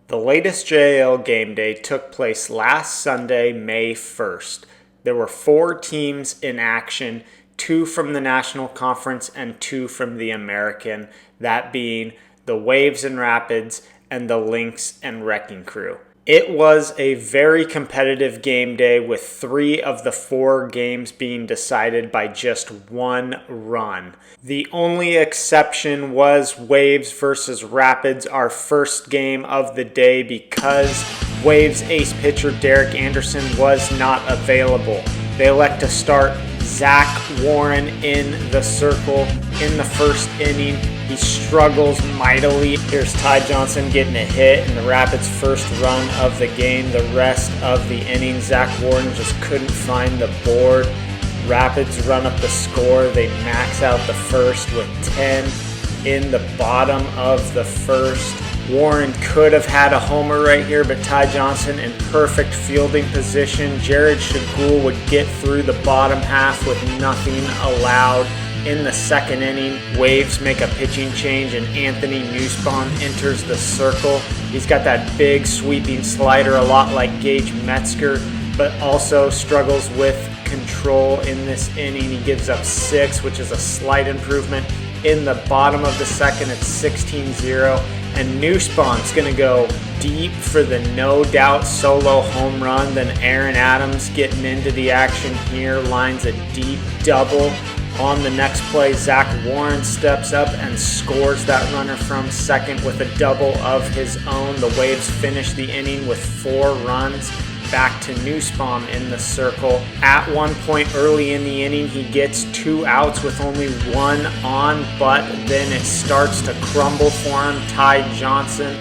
The latest JAL game day took place last Sunday, May 1st. There were 4 teams in action, 2 from the National Conference and 2 from the American, that being the Waves and Rapids and the Lynx and Wrecking Crew. It was a very competitive game day with 3 of the 4 games being decided by just 1 run. The only exception was Waves versus Rapids, our first game of the day, because Waves ace pitcher Derek Anderson was not available. They elect to start Zach Warren in the circle in the first inning. He struggles mightily. Here's Ty Johnson getting a hit in the Rapids' first run of the game. The rest of the inning, Zach Warren just couldn't find the board. Rapids run up the score. They max out the first with 10 in the bottom of the first. Warren could have had a homer right here, but Ty Johnson in perfect fielding position. Jared Shagul would get through the bottom half with nothing allowed. In the second inning, Waves make a pitching change and Anthony Nussbaum enters the circle. He's got that big sweeping slider, a lot like Gage Metzger, but also struggles with control in this inning. He gives up 6, which is a slight improvement. In the bottom of the second, it's 16-0, and Nussbaum's going to go deep for the no-doubt solo home run. Then Aaron Adams getting into the action here, lines a deep double. On the next play, Zach Warren steps up and scores that runner from second with a double of his own. The Waves finish the inning with 4 runs. Back to Nussbaum in the circle. At one point early in the inning, he gets 2 outs with only 1 on, but then it starts to crumble for him. Ty Johnson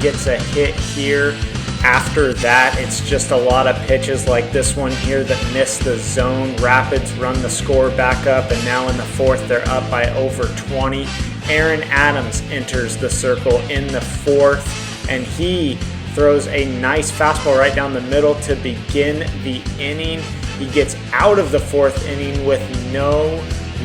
gets a hit here. After that, it's just a lot of pitches like this one here that miss the zone. Rapids run the score back up, and now in the 4th, they're up by over 20. Aaron Adams enters the circle in the 4th, and he throws a nice fastball right down the middle to begin the inning. He gets out of the 4th inning with no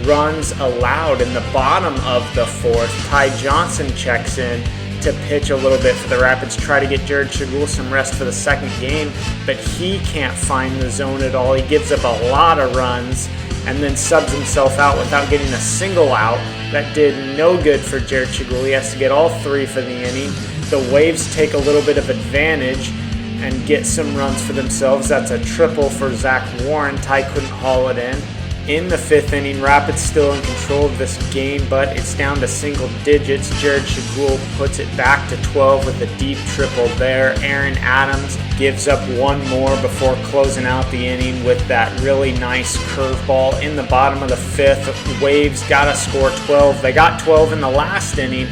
runs allowed. In the bottom of the 4th, Ty Johnson checks in to pitch a little bit for the Rapids, try to get Jared Shagul some rest for the second game, but he can't find the zone at all. He gives up a lot of runs and then subs himself out without getting a single out. That did no good for Jared Shagul. He has to get all 3 for the inning. The Waves take a little bit of advantage and get some runs for themselves. That's a triple for Zach Warren. Ty couldn't haul it in. In the 5th inning, Rapids still in control of this game, but it's down to single digits. Jared Shagul puts it back to 12 with a deep triple there. Aaron Adams gives up 1 more before closing out the inning with that really nice curveball. In the bottom of the 5th, Waves got to score 12. They got 12 in the last inning,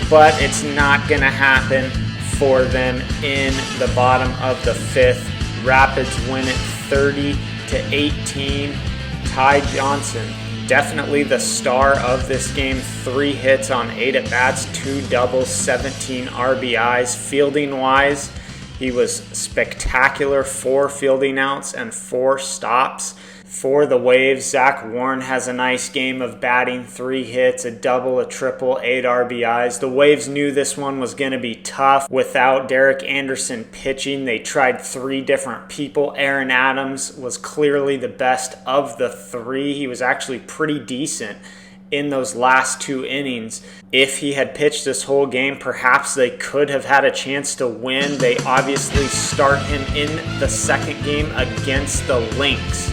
but it's not going to happen for them in the bottom of the 5th. Rapids win it 30-18. Ty Johnson, definitely the star of this game. 3 hits on 8 at-bats, 2 doubles, 17 RBIs. Fielding-wise, he was spectacular. 4 fielding outs and 4 stops. For the Waves, Zach Warren has a nice game of batting, 3 hits, a double, a triple, 8 RBIs. The Waves knew this one was going to be tough without Derek Anderson pitching. They tried 3 different people. Aaron Adams was clearly the best of the 3. He was actually pretty decent in those last 2 innings. If he had pitched this whole game, perhaps they could have had a chance to win. They obviously start him in the second game against the Lynx.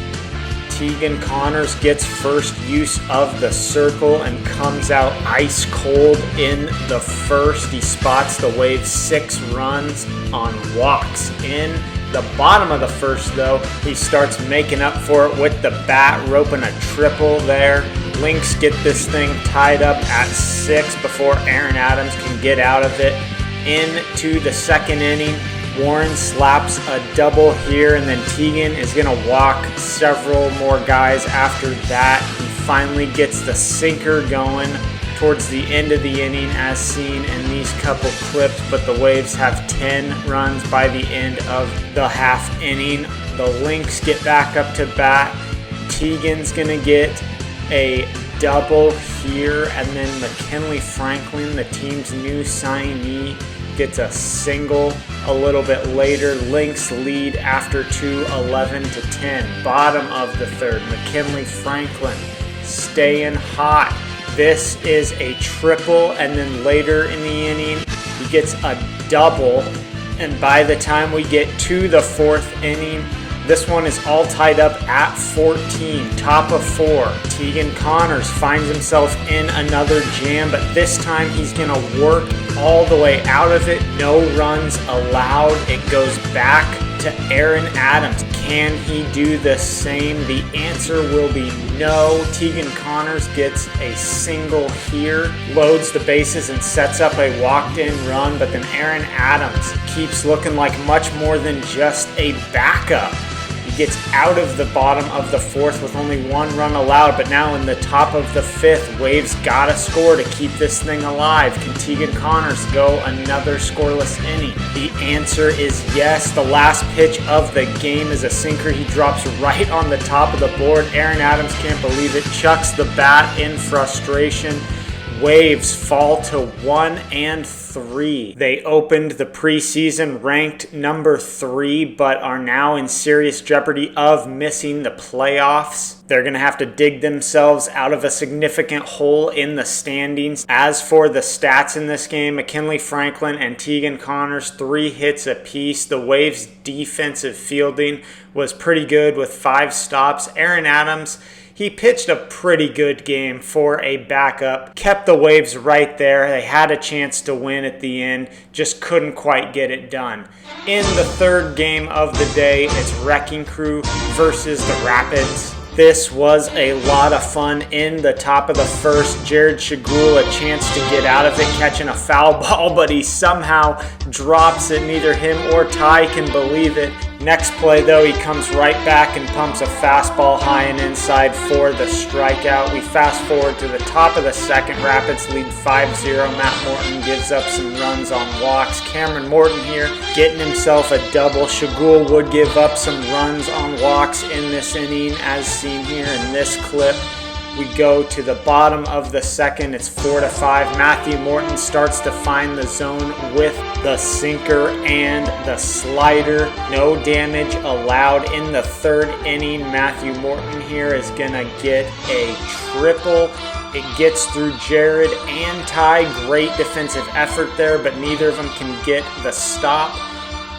Tegan Connors gets first use of the circle and comes out ice cold in the 1st. He spots the Waves 6 runs on walks. In the bottom of the 1st, though, he starts making up for it with the bat, roping a triple there. Lynx get this thing tied up at 6 before Aaron Adams can get out of it. Into the second inning, Warren slaps a double here, and then Tegan is going to walk several more guys after that. He finally gets the sinker going towards the end of the inning as seen in these couple clips, but the Waves have 10 runs by the end of the half inning. The Lynx get back up to bat. Tegan's going to get a double here, and then McKinley Franklin, the team's new signee, gets a single. A little bit later, Lynx lead after 2, 11-10. Bottom of the third, McKinley Franklin staying hot. This is a triple, and then later in the inning, he gets a double. And by the time we get to the fourth inning, this one is all tied up at 14, top of 4. Tegan Connors finds himself in another jam, but this time he's going to work all the way out of it. No runs allowed. It goes back to Aaron Adams. Can he do the same? The answer will be no. Tegan Connors gets a single here, loads the bases and sets up a walked-in run, but then Aaron Adams keeps looking like much more than just a backup. He gets out of the bottom of the fourth with only 1 run allowed, but now in the top of the fifth, Waves gotta score to keep this thing alive. Can Tegan Connors go another scoreless inning? The answer is yes. The last pitch of the game is a sinker. He drops right on the top of the board. Aaron Adams can't believe it, chucks the bat in frustration. Waves fall to 1-3. They opened the preseason ranked number 3, but are now in serious jeopardy of missing the playoffs. They're going to have to dig themselves out of a significant hole in the standings. As for the stats in this game, McKinley Franklin and Tegan Connors, 3 hits apiece. The Waves' defensive fielding was pretty good with 5 stops. Aaron Adams, he pitched a pretty good game for a backup, kept the Waves right there. They had a chance to win at the end, just couldn't quite get it done. In the third game of the day, it's Wrecking Crew versus the Rapids. This was a lot of fun. In the top of the first, Jared Shagul a chance to get out of it, catching a foul ball, but he somehow drops it. Neither him or Ty can believe it. Next play, though, he comes right back and pumps a fastball high and inside for the strikeout. We fast forward to the top of the second. Rapids lead 5-0. Matt Morton gives up some runs on walks. Cameron Morton here getting himself a double. Shagul would give up some runs on walks in this inning, as seen here in this clip. We go to the bottom of the second. It's 4-5. Matthew Morton starts to find the zone with the sinker and the slider. No damage allowed in the third inning. Matthew Morton here is going to get a triple. It gets through Jared and Ty. Great defensive effort there, but neither of them can get the stop.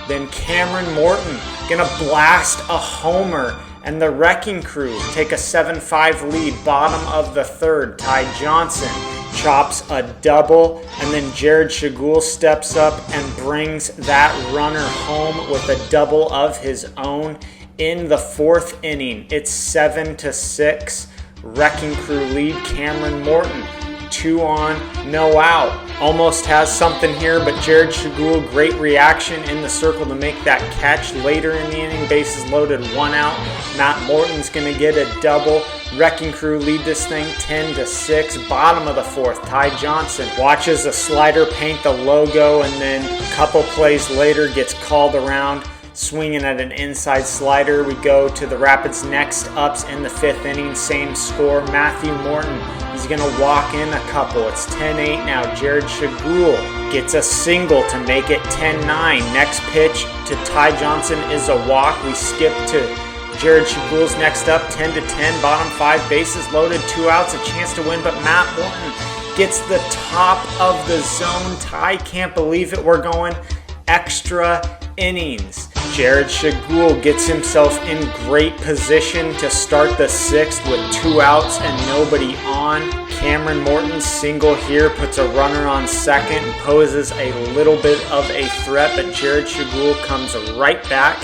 Then Cameron Morton going to blast a homer, and the Wrecking Crew take a 7-5 lead. Bottom of the third, Ty Johnson chops a double, and then Jared Shagul steps up and brings that runner home with a double of his own. In the fourth inning, it's 7-6. Wrecking Crew lead. Cameron Morton, 2 on, no out. Almost has something here, but Jared Shagul, great reaction in the circle to make that catch. Later in the inning, bases loaded, 1 out. Matt Morton's going to get a double. Wrecking Crew lead this thing 10-6. Bottom of the fourth, Ty Johnson watches a slider paint the logo, and then a couple plays later gets called around, swinging at an inside slider. We go to the Rapids' next ups in the fifth inning. Same score. Matthew Morton, he's going to walk in a couple. It's 10-8 now. Jared Shagul gets a single to make it 10-9. Next pitch to Ty Johnson is a walk. We skip to Jared Shagul's next up, 10-10. Bottom 5, bases loaded, 2 outs, a chance to win, but Matt Morton gets the top of the zone. Ty can't believe it. We're going extra innings. Jared Shagul gets himself in great position to start the sixth with 2 outs and nobody on. Cameron Morton's single here puts a runner on second and poses a little bit of a threat, but Jared Shagul comes right back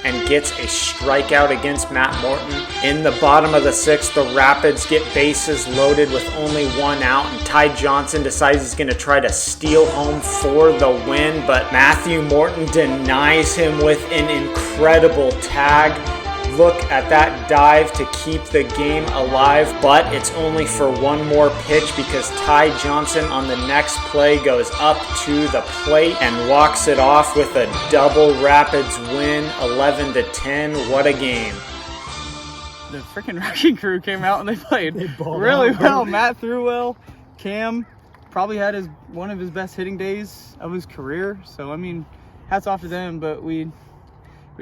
and gets a strikeout against Matt Morton. In the bottom of the sixth, the Rapids get bases loaded with only 1 out, and Ty Johnson decides he's going to try to steal home for the win, but Matthew Morton denies him with an incredible tag. Look at that dive to keep the game alive, but it's only for 1 more pitch because Ty Johnson on the next play goes up to the plate and walks it off with a double. Rapids win 11-10. What a game. The freaking Wrecking Crew came out and they played really well. Matt threw well. Cam probably had one of his best hitting days of his career. So, I mean, hats off to them, but we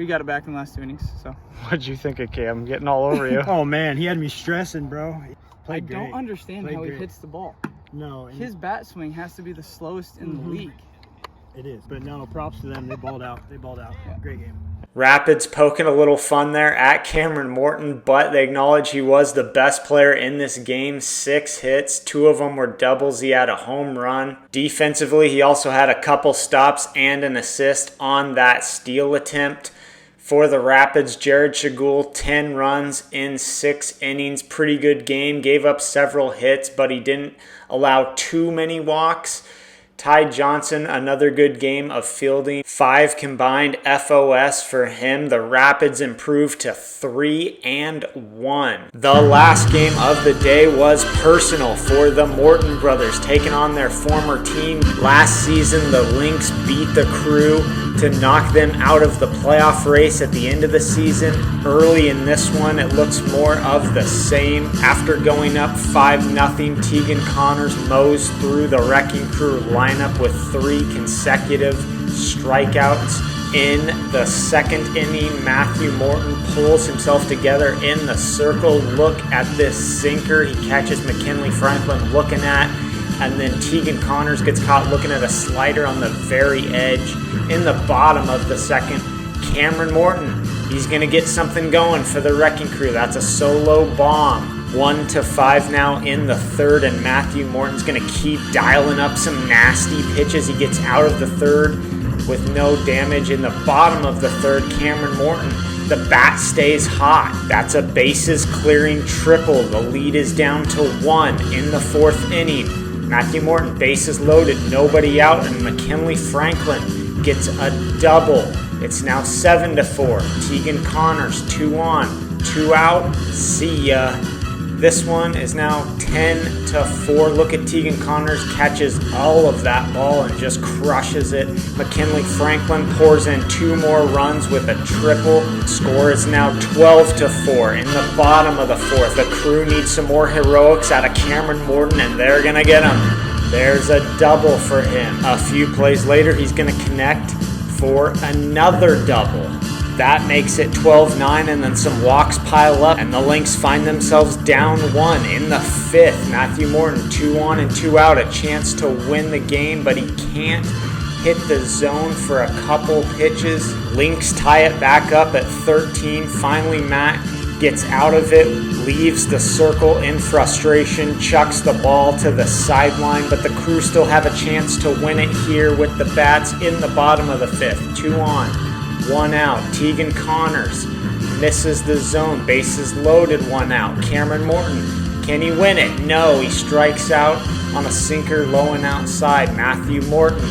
got it back in the last 2 innings. So, What'd you think of Cam getting all over you? Oh, man, he had me stressing, bro. I don't understand how he hits the ball. No. His bat swing has to be the slowest in the league. It is. But no, props to them. They balled out. Yeah. Great game. Rapids poking a little fun there at Cameron Morton, but they acknowledge he was the best player in this game. 6 hits, 2 of them were doubles. He had a home run. Defensively, he also had a couple stops and an assist on that steal attempt. For the Rapids, Jared Shagul, 10 runs in 6 innings. Pretty good game. Gave up several hits, but he didn't allow too many walks. Ty Johnson, another good game of fielding. 5 combined FOS for him. The Rapids improved to 3-1. The last game of the day was personal for the Morton brothers, taking on their former team. Last season, the Lynx beat the Crew to knock them out of the playoff race at the end of the season. Early in this one, it looks more of the same. After going up 5-0, Tegan Connors mows through the Wrecking Crew lineup with 3 consecutive strikeouts. In the second inning, Matthew Morton pulls himself together in the circle. Look at this sinker he catches McKinley Franklin looking at. And then Tegan Connors gets caught looking at a slider on the very edge. In the bottom of the second, Cameron Morton, he's going to get something going for the Wrecking Crew. That's a solo bomb. 1-5 now in the third, and Matthew Morton's going to keep dialing up some nasty pitches. He gets out of the third with no damage. In the bottom of the third, Cameron Morton, the bat stays hot. That's a bases clearing triple. The lead is down to 1 in the fourth inning. Matthew Morton, bases loaded, nobody out, and McKinley Franklin gets a double. It's now 7-4. Tegan Connors, 2 on, 2 out. See ya. This one is now 10-4. Look at Tegan Connors, catches all of that ball and just crushes it. McKinley Franklin pours in 2 more runs with a triple. Score is now 12-4 in the bottom of the fourth. The Crew needs some more heroics out of Cameron Morton, and they're going to get him. There's a double for him. A few plays later, he's going to connect for another double. That makes it 12-9, and then some walks pile up, and the Lynx find themselves down 1 in the fifth. Matthew Morton, 2 on and 2 out, a chance to win the game, but he can't hit the zone for a couple pitches. Lynx tie it back up at 13. Finally, Matt gets out of it, leaves the circle in frustration, chucks the ball to the sideline, but the Crew still have a chance to win it here with the bats in the bottom of the fifth. 2 on, 1 out. Tegan Connors misses the zone. Bases loaded, 1 out. Cameron Morton, can he win it? No, he strikes out on a sinker low and outside. Matthew Morton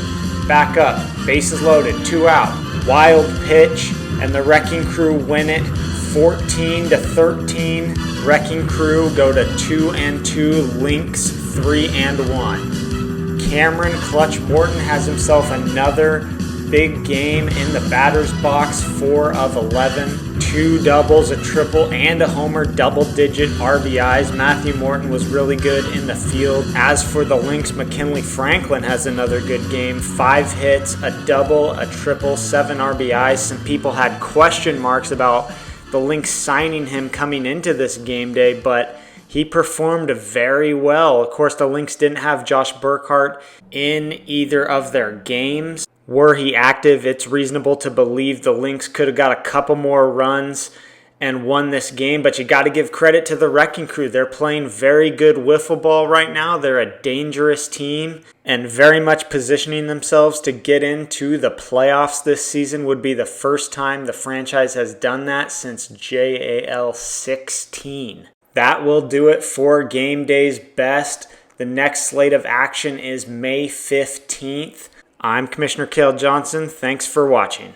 back up. Bases loaded, 2 out. Wild pitch, and the Wrecking Crew win it 14-13. Wrecking Crew go to 2-2. Lynx 3-1. Cameron Clutch Morton has himself another big game in the batter's box. 4 of 11, 2 doubles, a triple, and a homer, double-digit RBIs. Matthew Morton was really good in the field. As for the Lynx, McKinley Franklin has another good game. 5 hits, a double, a triple, 7 RBIs. Some people had question marks about the Lynx signing him coming into this game day, but he performed very well. Of course, the Lynx didn't have Josh Burkhart in either of their games. Were he active, it's reasonable to believe the Lynx could have got a couple more runs and won this game, but you got to give credit to the Wrecking Crew. They're playing very good wiffle ball right now. They're a dangerous team and very much positioning themselves to get into the playoffs this season. Would be the first time the franchise has done that since JAL 16. That will do it for Game Day's Best. The next slate of action is May 15th. I'm Commissioner Cale Johnson. Thanks for watching.